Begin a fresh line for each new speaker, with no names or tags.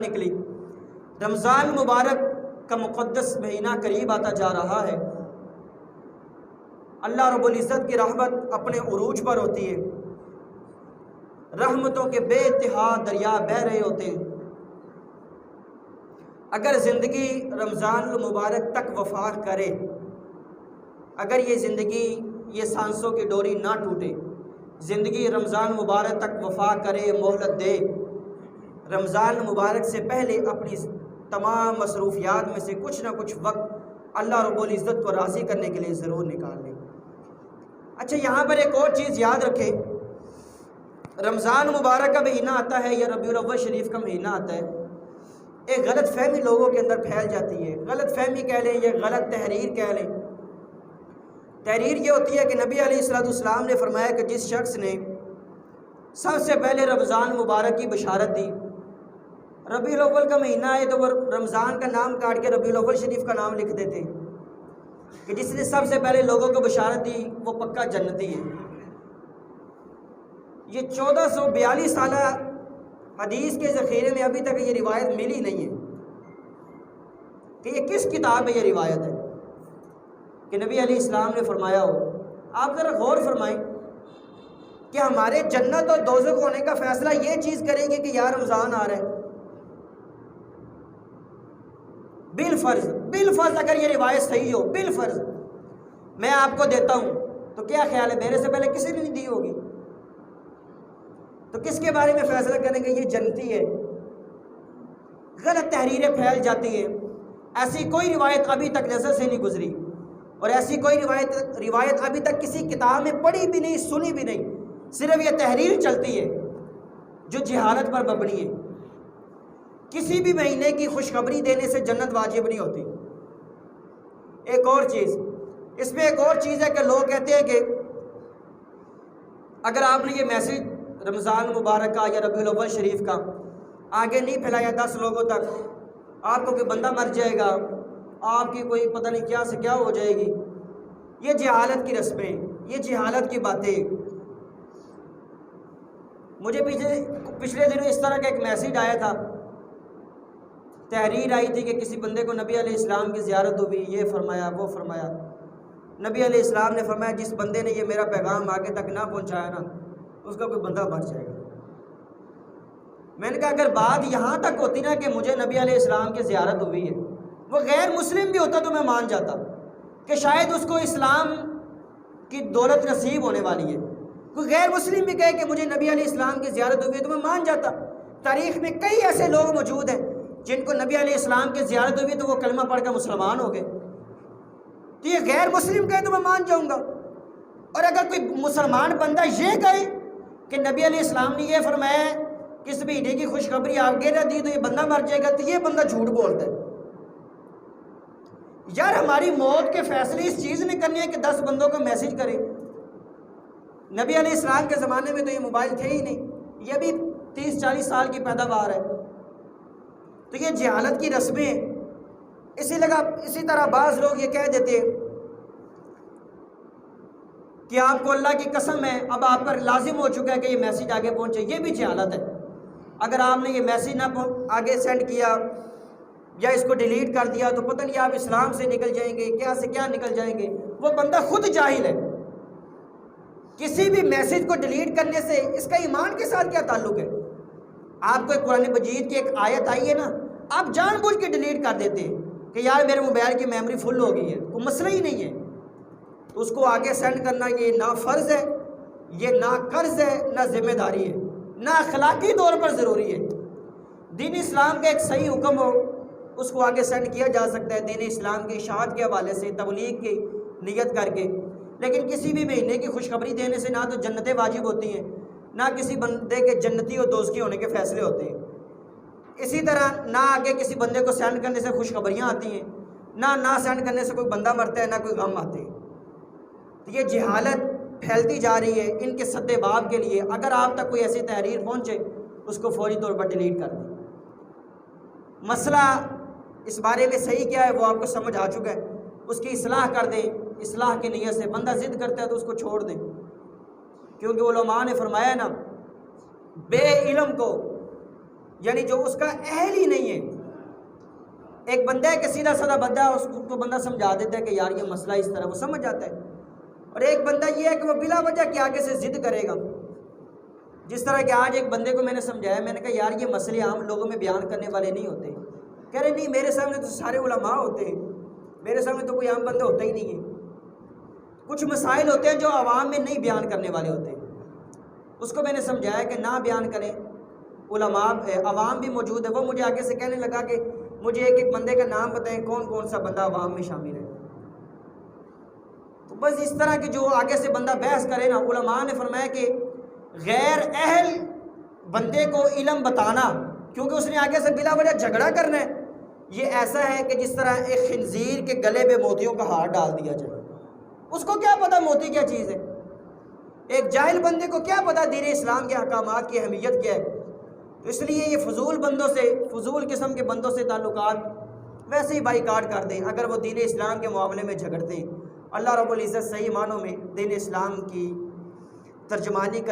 نکلی۔ رمضان مبارک کا مقدس مہینہ قریب آتا جا رہا ہے۔ اللہ رب العزت کی رحمت اپنے عروج پر ہوتی ہے، رحمتوں کے بے انتہا دریا بہہ رہے ہوتے ہیں۔ اگر زندگی رمضان المبارک تک وفا کرے، اگر یہ زندگی یہ سانسوں کی ڈوری نہ ٹوٹے، زندگی رمضان مبارک تک وفا کرے، مہلت دے، رمضان مبارک سے پہلے اپنی تمام مصروفیات میں سے کچھ نہ کچھ وقت اللہ رب العزت کو راضی کرنے کے لیے ضرور نکال لیں۔ اچھا، یہاں پر ایک اور چیز یاد رکھیں، رمضان مبارک کا مہینہ آتا ہے یا ربیع الاول شریف کا مہینہ آتا ہے، ایک غلط فہمی لوگوں کے اندر پھیل جاتی ہے۔ غلط فہمی کہہ لیں یا غلط تحریر کہہ لیں۔ تحریر یہ ہوتی ہے کہ نبی علیہ السلام نے فرمایا کہ جس شخص نے سب سے پہلے رمضان مبارک کی بشارت دی، ربیع الاول کا مہینہ ہے تو وہ رمضان کا نام کاٹ کے ربیع الاول شریف کا نام لکھ دیتے کہ جس نے سب سے پہلے لوگوں کو بشارت دی وہ پکا جنتی ہے۔ یہ 1442 سالہ حدیث کے ذخیرے میں ابھی تک یہ روایت ملی نہیں ہے کہ یہ کس کتاب میں یہ روایت ہے کہ نبی علیہ السلام نے فرمایا ہو۔ آپ ذرا غور فرمائیں کہ ہمارے جنت اور دوزخ ہونے کا فیصلہ یہ چیز کریں گے کہ یا رمضان آ رہا ہے۔ بالفرض اگر یہ روایت صحیح ہو، بالفرض میں آپ کو دیتا ہوں، تو کیا خیال ہے میرے سے پہلے کسی نے نہیں دی ہوگی؟ تو کس کے بارے میں فیصلہ کریں گے یہ جنتی ہے؟ غلط تحریریں پھیل جاتی ہیں۔ ایسی کوئی روایت ابھی تک نظر سے نہیں گزری، اور ایسی کوئی روایت ابھی تک کسی کتاب میں پڑھی بھی نہیں، سنی بھی نہیں۔ صرف یہ تحریر چلتی ہے جو جہالت پر مبنی ہے۔ کسی بھی مہینے کی خوشخبری دینے سے جنت واجب نہیں ہوتی۔ ایک اور چیز اس میں ایک اور چیز ہے کہ لوگ کہتے ہیں کہ اگر آپ نے یہ میسج رمضان مبارک کا یا ربیع الاول شریف کا آگے نہیں پھیلایا 10 لوگوں تک، آپ کو کوئی بندہ مر جائے گا، آپ کی کوئی پتہ نہیں کیا سے کیا ہو جائے گی۔ یہ جہالت کی رسمیں، یہ جہالت کی باتیں۔ مجھے پچھلے دنوں اس طرح کا ایک میسیج آیا تھا، تحریر آئی تھی کہ کسی بندے کو نبی علیہ السلام کی زیارت ہوئی، یہ فرمایا وہ فرمایا۔ نبی علیہ السلام نے فرمایا جس بندے نے یہ میرا پیغام آگے تک نہ پہنچایا نا، اس کا کوئی بندہ مر جائے گا۔ میں نے کہا اگر بات یہاں تک ہوتی نا کہ مجھے نبی علیہ السلام کی زیارت ہوئی ہے، وہ غیر مسلم بھی ہوتا تو میں مان جاتا کہ شاید اس کو اسلام کی دولت نصیب ہونے والی ہے۔ کوئی غیر مسلم بھی کہے کہ مجھے نبی علیہ السلام کی زیارت ہوئی ہے تو میں مان جاتا۔ تاریخ میں کئی ایسے لوگ موجود ہیں جن کو نبی علیہ السلام کی زیارت ہوئی تو وہ کلمہ پڑھ کر مسلمان ہو گئے۔ تو یہ غیر مسلم کہے تو میں مان جاؤں گا، اور اگر کوئی مسلمان بندہ یہ کہے کہ نبی علیہ السلام نے یہ فرمایا کہ اس مہینے کی خوشخبری آگے نہ دی تو یہ بندہ مر جائے گا، تو یہ بندہ جھوٹ بولتا ہے۔ یار ہماری موت کے فیصلے اس چیز نے کرنے ہیں کہ 10 بندوں کو میسج کریں۔ نبی علیہ السلام کے زمانے میں تو یہ موبائل تھے ہی نہیں، یہ بھی 30-40 سال کی پیداوار ہے۔ تو یہ جہالت کی رسمیں۔ اسی طرح بعض لوگ یہ کہہ دیتے کہ آپ کو اللہ کی قسم ہے اب آپ پر لازم ہو چکا ہے کہ یہ میسیج آگے پہنچے، یہ بھی جہالت ہے۔ اگر آپ نے یہ میسیج نہ آگے سینڈ کیا یا اس کو ڈیلیٹ کر دیا تو پتہ نہیں آپ اسلام سے نکل جائیں گے، کیا سے کیا نکل جائیں گے۔ وہ بندہ خود جاہل ہے۔ کسی بھی میسیج کو ڈیلیٹ کرنے سے اس کا ایمان کے ساتھ کیا تعلق ہے؟ آپ کو قرآن مجید کی ایک آیت آئی ہے نا، آپ جان بوجھ کے ڈیلیٹ کر دیتے کہ یار میرے موبائل کی میموری فل ہو گئی ہے، کوئی مسئلہ ہی نہیں ہے، تو اس کو آگے سینڈ کرنا یہ نہ فرض ہے، یہ نہ قرض ہے، نہ ذمہ داری ہے، نہ اخلاقی طور پر ضروری ہے۔ دین اسلام کا ایک صحیح حکم ہو اس کو آگے سینڈ کیا جا سکتا ہے دین اسلام کی اشاعت کے حوالے سے، تبلیغ کی نیت کر کے، لیکن کسی بھی مہینے کی خوشخبری دینے سے نہ تو جنتیں واجب ہوتی ہیں، نہ کسی بندے کے جنتی اور دوزخی ہونے کے فیصلے ہوتے ہیں۔ اسی طرح نہ آگے کسی بندے کو سینڈ کرنے سے خوشخبریاں آتی ہیں، نہ سینڈ کرنے سے کوئی بندہ مرتا ہے، نہ کوئی غم آتے ہیں۔ تو یہ جہالت پھیلتی جا رہی ہے۔ ان کے سد باب کے لیے اگر آپ تک کوئی ایسی تحریر پہنچے اس کو فوری طور پر ڈیلیٹ کر دیں۔ مسئلہ اس بارے میں صحیح کیا ہے وہ آپ کو سمجھ آ چکا ہے، اس کی اصلاح کر دیں۔ اصلاح کی نیت سے بندہ ضد کرتا ہے تو اس کو چھوڑ دیں، کیونکہ علماء نے فرمایا نا، بے علم کو یعنی جو اس کا اہل ہی نہیں ہے. ایک بندہ ہے کہ سیدھا سادہ بندہ ہے، اس کو بندہ سمجھا دیتا ہے کہ یار یہ مسئلہ اس طرح، وہ سمجھ جاتا ہے. اور ایک بندہ یہ ہے کہ وہ بلا وجہ کے آگے سے ضد کرے گا. جس طرح کہ آج ایک بندے کو میں نے سمجھایا، میں نے کہا یار یہ مسئلے عام لوگوں میں بیان کرنے والے نہیں ہوتے. کہہ رہے نہیں، میرے سامنے تو سارے علماء ہوتے ہیں، میرے سامنے تو کوئی عام بندہ ہوتا ہی نہیں ہے. کچھ مسائل ہوتے ہیں جو عوام میں نہیں بیان کرنے والے ہوتے ہیں. اس کو میں نے سمجھایا کہ نہ بیان کریں، علماء عوام بھی موجود ہے. وہ مجھے آگے سے کہنے لگا کہ مجھے ایک ایک بندے کا نام بتائیں کون کون سا بندہ عوام میں شامل ہے. تو بس اس طرح کی جو آگے سے بندہ بحث کرے نا، علماء نے فرمایا کہ غیر اہل بندے کو علم بتانا، کیونکہ اس نے آگے سے بلا وجہ جھگڑا کرنا ہے، یہ ایسا ہے کہ جس طرح ایک خنزیر کے گلے پہ موتیوں کا ہار ڈال دیا جائے. اس کو کیا پتا موتی کیا چیز ہے؟ ایک جاہل بندے کو کیا پتا دین اسلام کے احکامات کی اہمیت کیا ہے؟ تو اس لیے یہ فضول بندوں سے، فضول قسم کے بندوں سے تعلقات ویسے ہی بائیکاٹ کر دیں اگر وہ دین اسلام کے معاملے میں جھگڑتے ہیں. اللہ رب العزت صحیح معنوں میں دین اسلام کی ترجمانی